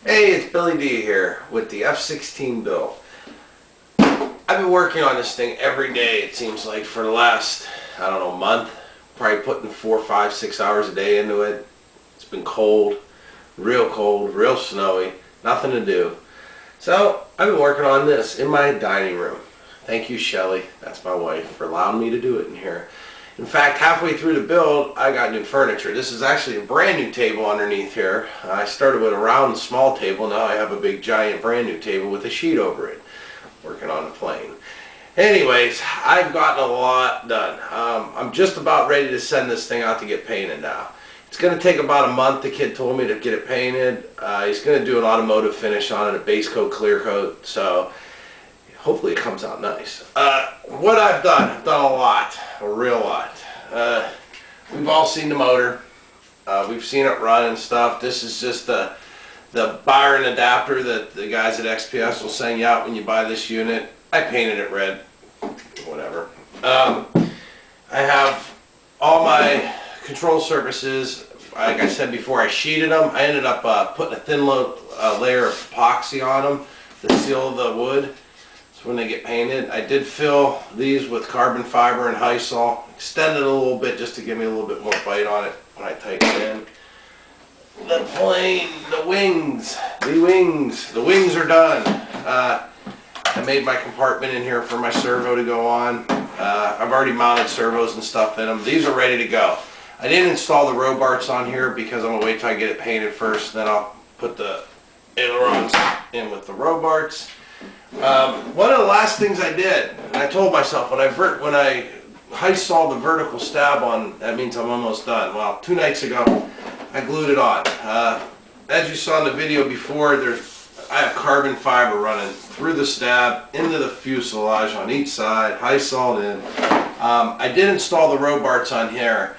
Hey, it's Billy D here with the F-16 build. I've been working on this thing every day, it seems like, for the last, I don't know, month. Probably putting 4, 5, 6 hours a day into it. It's been cold, real snowy, nothing to do. So, I've been working on this in my dining room. Thank you, Shelly, that's my wife, for allowing me to do it in here. In fact, halfway through the build, I got new furniture. This is actually a brand new table underneath here. I started with a round, small table. Now I have a big, giant, brand new table with a sheet over it. Working on the plane. Anyways, I've gotten a lot done. I'm just about ready to send this thing out to get painted now. It's going to take about a month, the kid told me, to get it painted. He's going to do an automotive finish on it, a base coat, clear coat. So hopefully it comes out nice. What I've done a lot, a real lot. We've all seen the motor. We've seen it run and stuff. This is just the BYRON adapter that the guys at XPS will send you out when you buy this unit. I painted it red, whatever. I have all my control surfaces. Like I said before, I sheeted them. I ended up putting a thin layer of epoxy on them to seal the wood. When they get painted. I did fill these with carbon fiber and Hysol. Extended a little bit just to give me a little bit more bite on it when I tighten it in. The plane, the wings are done. I made my compartment in here for my servo to go on. I've already mounted servos and stuff in them. These are ready to go. I didn't install the Robarts on here because I'm going to wait till I get it painted first. Then I'll put the ailerons in with the Robarts. One of the last things I did, and I told myself when I Hysol the vertical stab on, that means I'm almost done. Well, 2 nights ago, I glued it on. As you saw in the video before, I have carbon fiber running through the stab into the fuselage on each side, Hysoled in. I did install the Robarts on here.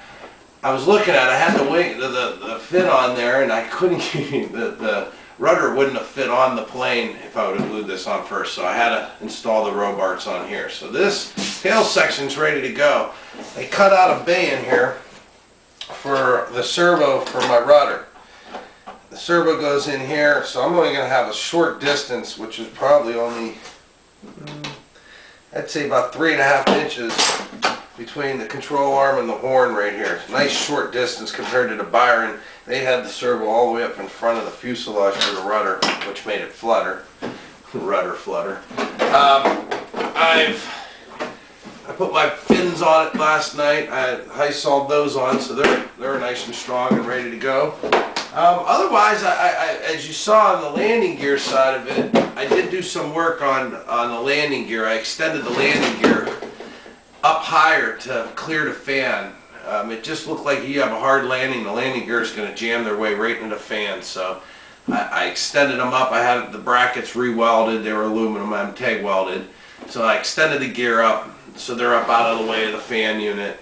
I was looking at it, I had the fit on there, and I couldn't the rudder wouldn't have fit on the plane if I would have glued this on first, so I had to install the Robarts on here. So this tail section's ready to go. They cut out a bay in here for the servo for my rudder. The servo goes in here, so I'm only going to have a short distance, which is probably only, I'd say about 3.5 inches between the control arm and the horn right here. Nice short distance compared to the BYRON. They had the servo all the way up in front of the fuselage for the rudder, which made it flutter. Rudder flutter. I put my fins on it last night. I Hysoled those on, so they're nice and strong and ready to go. Otherwise, as you saw on the landing gear side of it, I did do some work on the landing gear. I extended the landing gear up higher to clear the fan. It just looked like you have a hard landing. The landing gear is going to jam their way right into the fan. So I extended them up. I had the brackets re-welded. They were aluminum. I'm TEG welded. So I extended the gear up so they're up out of the way of the fan unit.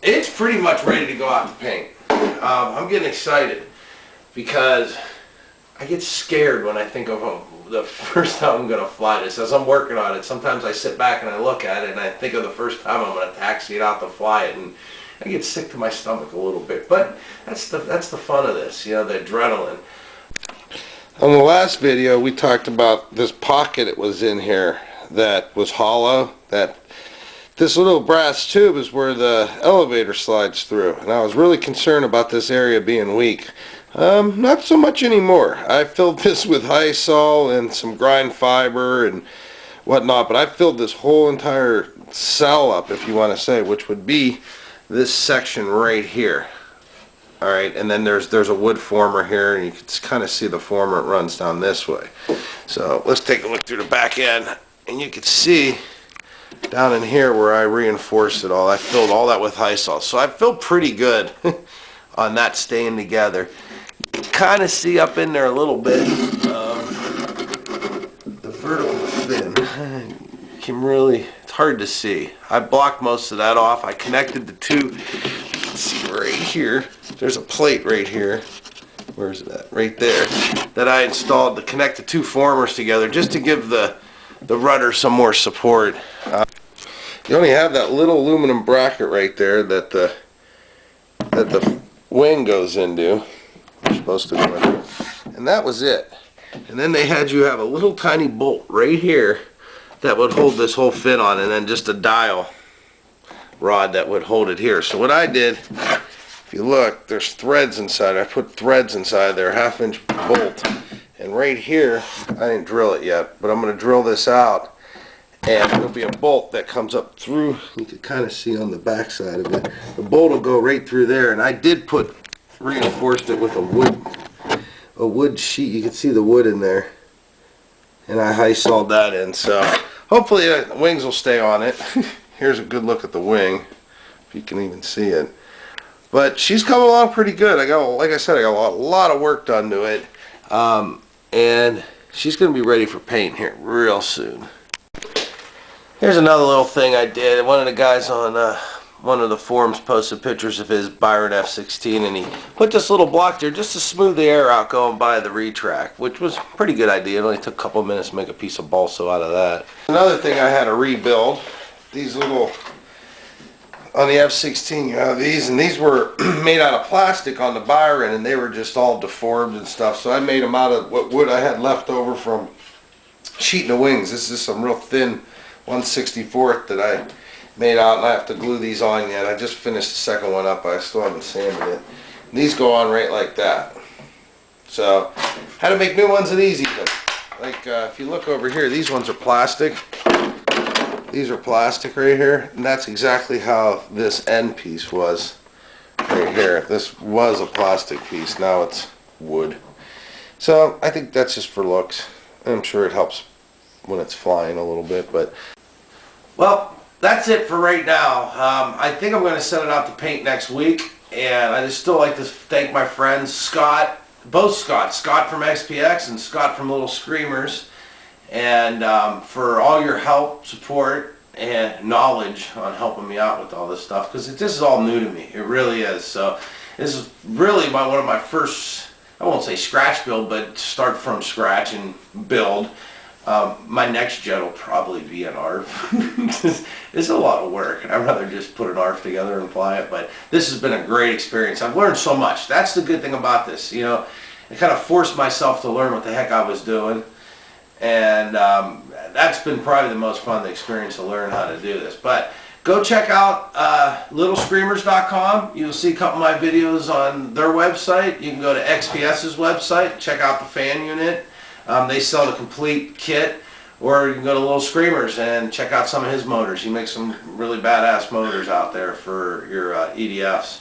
It's pretty much ready to go out to paint. I'm getting excited because I get scared when I think of the first time I'm going to fly this. As I'm working on it, sometimes I sit back and I look at it and I think of the first time I'm going to taxi it out to fly it, and I get sick to my stomach a little bit. But that's the fun of this, you know, the adrenaline. On the last video, we talked about this pocket that was in here that was hollow. That this little brass tube is where the elevator slides through, and I was really concerned about this area being weak. Not so much anymore. I filled this with Hysol and some grind fiber and whatnot, but I filled this whole entire cell up, if you want to say, which would be this section right here. Alright, and then there's a wood former here, and you can kind of see the former. It runs down this way. So let's take a look through the back end, and you can see down in here where I reinforced it all. I filled all that with Hysol. So I feel pretty good on that staying together. You can kind of see up in there a little bit the vertical fin. You can really, it's hard to see. I blocked most of that off. I connected the two, let's see right here, there's a plate right here. Where's that? Right there. That I installed to connect the two formers together just to give the rudder some more support. You only have that little aluminum bracket right there that the wing goes into. You're supposed to go in. and that was it. And then they had you have a little tiny bolt right here that would hold this whole fit on, and then just a dial rod that would hold it here. So what I did, if you look, there's threads inside. I put threads inside there, 1/2 inch bolt. And right here, I didn't drill it yet, but I'm going to drill this out, and there'll be a bolt that comes up through. You can kind of see on the back side of it. The bolt will go right through there, and I did reinforced it with a wood sheet. You can see the wood in there, and I high sawed that in. So hopefully the wings will stay on it. Here's a good look at the wing, if you can even see it. But she's coming along pretty good. Like I said, I got a lot of work done to it. And she's going to be ready for paint here real soon. Here's another little thing I did. One of the guys on one of the forums posted pictures of his BYRON F-16, and he put this little block there just to smooth the air out going by the retract, which was a pretty good idea. It only took a couple of minutes to make a piece of balsa out of that. Another thing I had to rebuild, these little, on the F-16 you have these, and these were made out of plastic on the BYRON, and they were just all deformed and stuff, so I made them out of what wood I had left over from sheeting the wings. This is some real thin 1/64 that I made out, and I have to glue these on yet. I just finished the second one up, I still haven't sanded it. And these go on right like that. So how to make new ones of these even. Like if you look over here, these ones are plastic. These are plastic right here, and that's exactly how this end piece was right here. This was a plastic piece, now it's wood. So I think that's just for looks. I'm sure it helps when it's flying a little bit, but well, that's it for right now. I think I'm going to send it out to paint next week, and I just still like to thank my friends Scott, both Scott from XPX and Scott from Little Screamers, and for all your help, support, and knowledge on helping me out with all this stuff, because this is all new to me. It really is. So this is really one of my first, I won't say scratch build, but start from scratch and build. My next jet will probably be an ARF. It's a lot of work, and I'd rather just put an ARF together and fly it, but this has been a great experience. I've learned so much. That's the good thing about this. You know, I kind of forced myself to learn what the heck I was doing. And that's been probably the most fun experience to learn how to do this. But go check out littlescreamers.com. You'll see a couple of my videos on their website. You can go to XPS's website, check out the fan unit. They sell the complete kit. Or you can go to Little Screamers and check out some of his motors. He makes some really badass motors out there for your EDFs.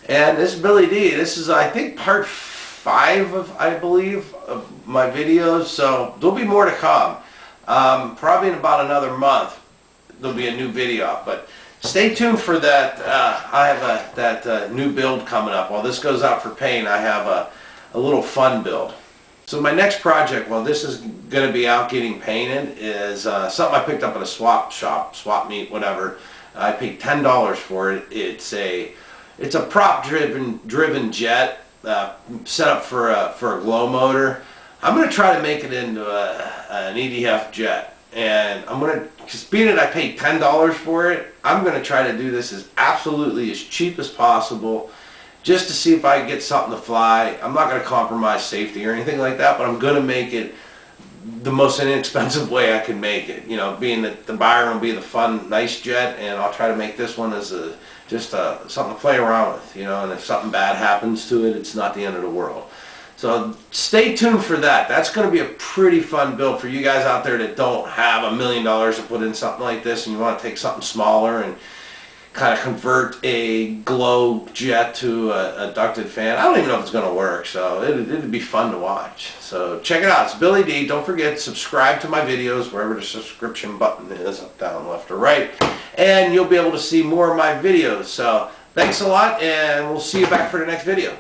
And this is Billy D. This is, I think, part 5 of, I believe, of my videos, so there'll be more to come. Probably in about another month there'll be a new video up, but stay tuned for that. I have that new build coming up. While this goes out for paint, I have a little fun build. So my next project, while this is going to be out getting painted, is something I picked up at a swap shop, swap meet, whatever. I paid $10 for it. It's a prop driven jet. Set up for a glow motor. I'm going to try to make it into an EDF jet, and I'm going to, because being that I paid $10 for it, I'm going to try to do this as absolutely as cheap as possible, just to see if I can get something to fly. I'm not going to compromise safety or anything like that, but I'm going to make it the most inexpensive way I can make it. You know, being that the BYRON will be the fun, nice jet, and I'll try to make this one as just something to play around with, you know, and if something bad happens to it, it's not the end of the world. So stay tuned for that. That's going to be a pretty fun build for you guys out there that don't have $1 million to put in something like this, and you want to take something smaller and kind of convert a glow jet to a ducted fan. I don't even know if it's going to work, so it'd be fun to watch. So check it out. It's Billy D. Don't forget, subscribe to my videos wherever the subscription button is, up, down, left, or right, and you'll be able to see more of my videos. So thanks a lot, and we'll see you back for the next video.